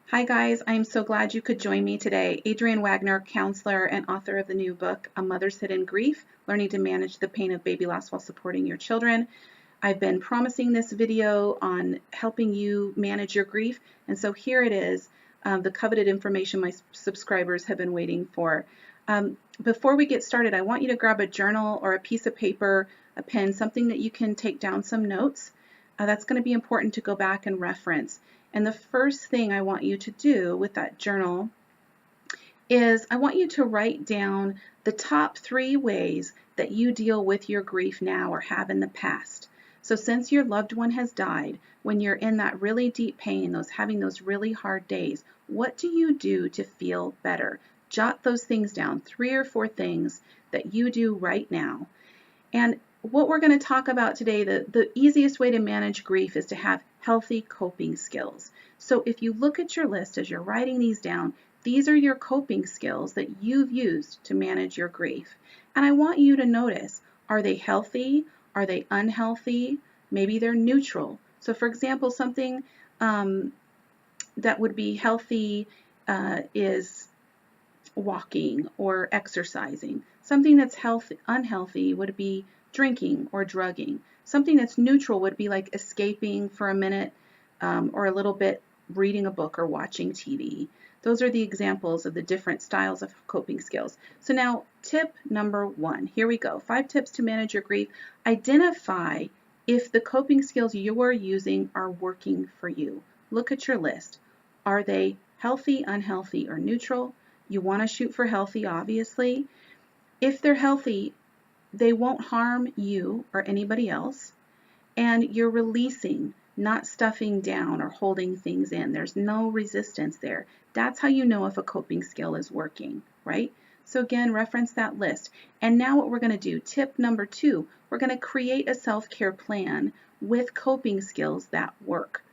Hi guys, I'm so glad you could join me today. Adrienne Wagner, counselor and author of the new book, A Mother's Hidden Grief, Learning to Manage the Pain of Baby Loss While Supporting Your Children. I've been promising this video on helping you manage your grief, and so here it is, the coveted information my subscribers have been waiting for. Before we get started, I want you to grab a journal or a piece of paper, a pen, something that you can take down some notes. That's going to be important to go back and reference. And the first thing I want you to do with that journal is I want you to write down the top 3 ways that you deal with your grief now or have in the past. So since your loved one has died, when you're in that really deep pain, having those really hard days, what do you do to feel better? Jot those things down, 3 or 4 things that you do right now. And what we're going to talk about today, the easiest way to manage grief is to have healthy coping skills. So if you look at your list as you're writing these down, these are your coping skills that you've used to manage your grief. And I want you to notice, are they healthy? Are they unhealthy? Maybe they're neutral. So for example, something that would be healthy is walking or exercising. Something that's unhealthy would be drinking or drugging. Something that's neutral would be like escaping for a minute or a little bit, reading a book or watching TV. Those are the examples of the different styles of coping skills. So now tip number 1, here we go. 5 tips to manage your grief. Identify if the coping skills you're using are working for you. Look at your list. Are they healthy, unhealthy, or neutral? You want to shoot for healthy, obviously. If they're healthy, they won't harm you or anybody else, and you're releasing, not stuffing down or holding things in. There's no resistance there. That's how you know if a coping skill is working, right? So again, reference that list. And now what we're going to do, tip number 2, we're going to create a self-care plan with coping skills that work.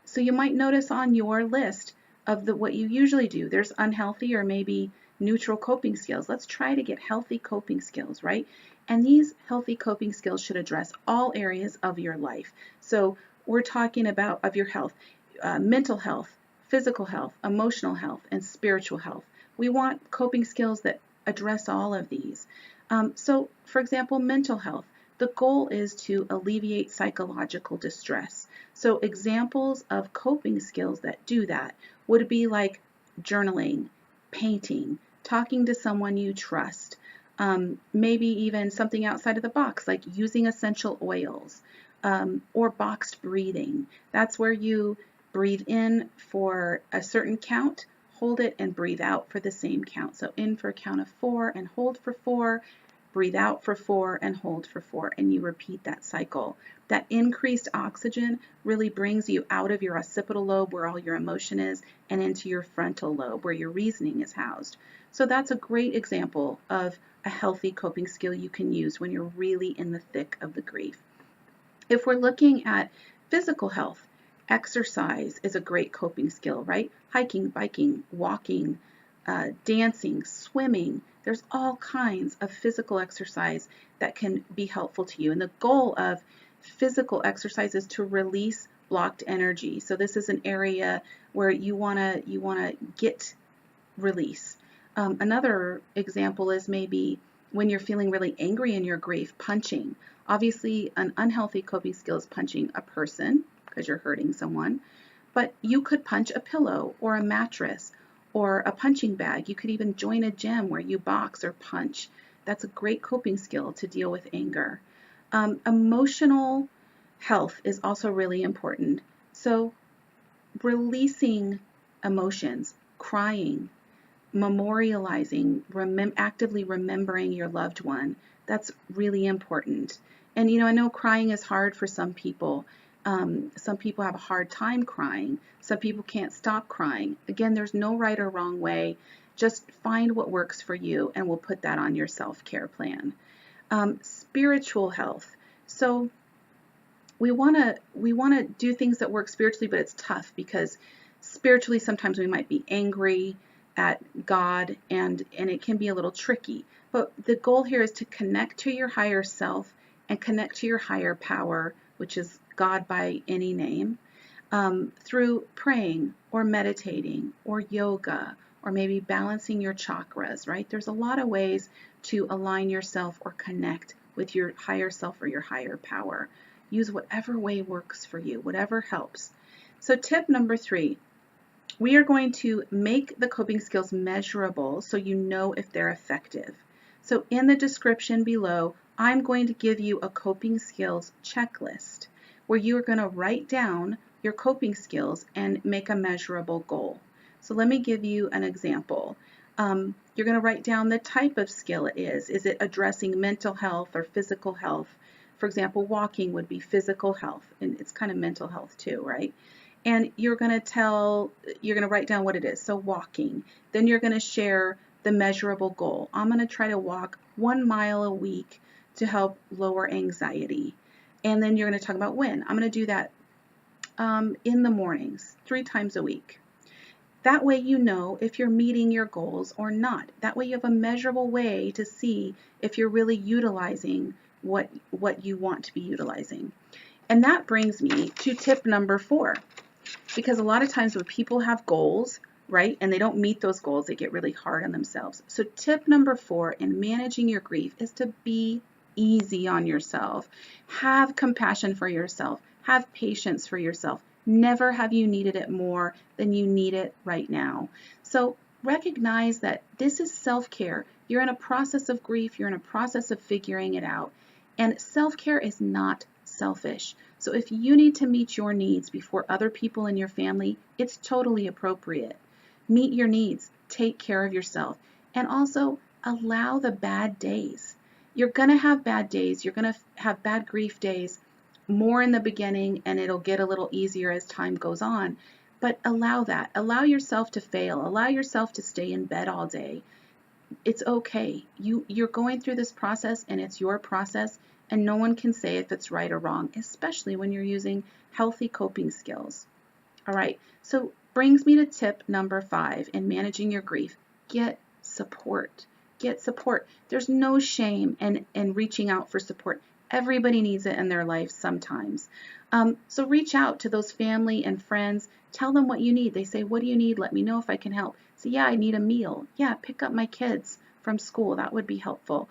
So you might notice on your list of what you usually do, there's unhealthy or maybe neutral coping skills. Let's try to get healthy coping skills, right? And these healthy coping skills should address all areas of your life. So we're talking about of your health, mental health, physical health, emotional health, and spiritual health. We want coping skills that address all of these. So for example, mental health. The goal is to alleviate psychological distress. So examples of coping skills that do that would be like journaling, painting, talking to someone you trust, maybe even something outside of the box like using essential oils, or boxed breathing. That's where you breathe in for a certain count, hold it, and breathe out for the same count. So in for a count of 4 and hold for 4, breathe out for 4 and hold for 4, and you repeat that cycle. That increased oxygen really brings you out of your occipital lobe where all your emotion is and into your frontal lobe where your reasoning is housed. So that's a great example of a healthy coping skill you can use when you're really in the thick of the grief. If we're looking at physical health, exercise is a great coping skill, right? Hiking, biking, walking, dancing, swimming. There's all kinds of physical exercise that can be helpful to you. And the goal of physical exercise is to release blocked energy. So this is an area where you wanna get release. Another example is maybe when you're feeling really angry in your grief, punching. Obviously, an unhealthy coping skill is punching a person because you're hurting someone, but you could punch a pillow or a mattress or a punching bag. You could even join a gym where you box or punch. That's a great coping skill to deal with anger. Emotional health is also really important. So releasing emotions, crying, memorializing, actively remembering your loved one, that's really important. And I know crying is hard for some people. Some people have a hard time crying. Some people can't stop crying. Again, there's no right or wrong way. Just find what works for you, and we'll put that on your self-care plan. Spiritual health. So we want to do things that work spiritually, but it's tough because spiritually sometimes we might be angry at God, and it can be a little tricky. But the goal here is to connect to your higher self and connect to your higher power, which is God by any name, through praying or meditating or yoga or maybe balancing your chakras, right? There's a lot of ways to align yourself or connect with your higher self or your higher power. Use whatever way works for you, whatever helps. So tip number 3, we are going to make the coping skills measurable so you know if they're effective. So in the description below, I'm going to give you a coping skills checklist where you are going to write down your coping skills and make a measurable goal. So let me give you an example. You're going to write down the type of skill it is. Is it addressing mental health or physical health? For example, walking would be physical health, and it's kind of mental health too, right? And you're going to write down what it is. So walking. Then you're going to share the measurable goal. I'm going to try to walk 1 mile a week to help lower anxiety. And then you're going to talk about when. I'm going to do that in the mornings, 3 times a week. That way you know if you're meeting your goals or not. That way you have a measurable way to see if you're really utilizing what you want to be utilizing. And that brings me to tip number 4. Because a lot of times when people have goals, right, and they don't meet those goals, they get really hard on themselves. So tip number 4 in managing your grief is to be easy on yourself. Have compassion for yourself. Have patience for yourself. Never have you needed it more than you need it right now. So recognize that this is self-care. You're in a process of grief. You're in a process of figuring it out. And self-care is not selfish. So if you need to meet your needs before other people in your family, it's totally appropriate. Meet your needs. Take care of yourself. And also allow the bad days. You're going to have bad days. You're going to have bad grief days more in the beginning, and it'll get a little easier as time goes on. But allow that. Allow yourself to fail. Allow yourself to stay in bed all day. It's okay. You're going through this process, and it's your process, and no one can say if it's right or wrong, especially when you're using healthy coping skills. All right, so brings me to tip number 5 in managing your grief. Get support. Get support. There's no shame in reaching out for support. Everybody needs it in their life sometimes. So reach out to those family and friends. Tell them what you need. They say, what do you need? Let me know if I can help. Say, yeah, I need a meal. Yeah, pick up my kids from school. That would be helpful.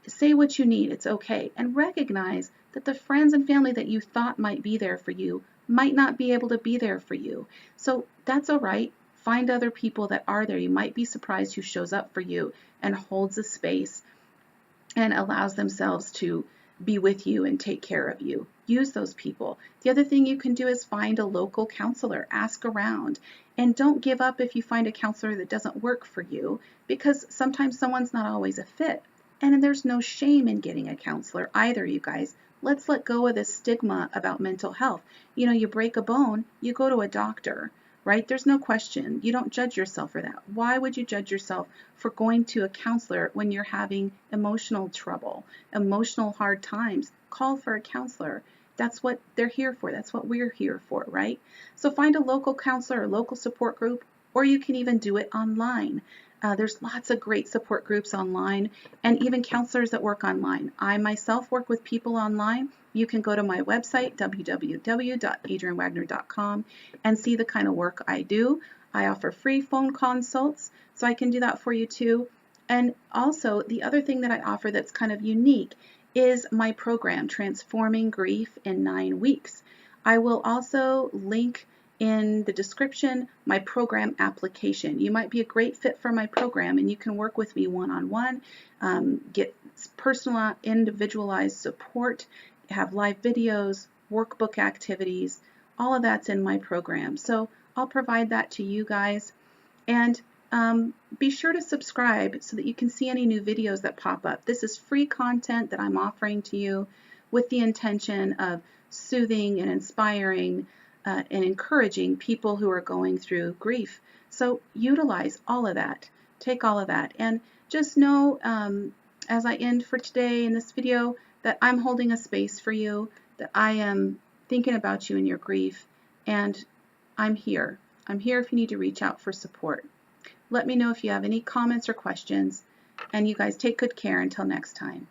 Say what you need. It's okay. And recognize that the friends and family that you thought might be there for you might not be able to be there for you. So that's all right. Find other people that are there. You might be surprised who shows up for you and holds a space and allows themselves to be with you and take care of you. Use those people. The other thing you can do is find a local counselor. Ask around. And don't give up if you find a counselor that doesn't work for you, because sometimes someone's not always a fit. And there's no shame in getting a counselor either, you guys. Let's let go of this stigma about mental health. You know, you break a bone, you go to a doctor, right? There's no question. You don't judge yourself for that. Why would you judge yourself for going to a counselor when you're having emotional trouble, emotional hard times? Call for a counselor. That's what they're here for. That's what we're here for, right? So find a local counselor, a local support group, or you can even do it online. There's lots of great support groups online and even counselors that work online. I myself work with people online. You can go to my website, www.adrianwagner.com, and see the kind of work I do. I offer free phone consults, so I can do that for you too. And also, the other thing that I offer that's kind of unique is my program, Transforming Grief in 9 Weeks. I will also link in the description my program application. You might be a great fit for my program, and you can work with me one-on-one, get personal, individualized support, have live videos, workbook activities. All of that's in my program. So I'll provide that to you guys. And be sure to subscribe so that you can see any new videos that pop up. This is free content that I'm offering to you with the intention of soothing and inspiring and encouraging people who are going through grief. So utilize all of that. Take all of that. And just know, as I end for today in this video, that I'm holding a space for you, that I am thinking about you in your grief, and I'm here. I'm here if you need to reach out for support. Let me know if you have any comments or questions, and you guys take good care until next time.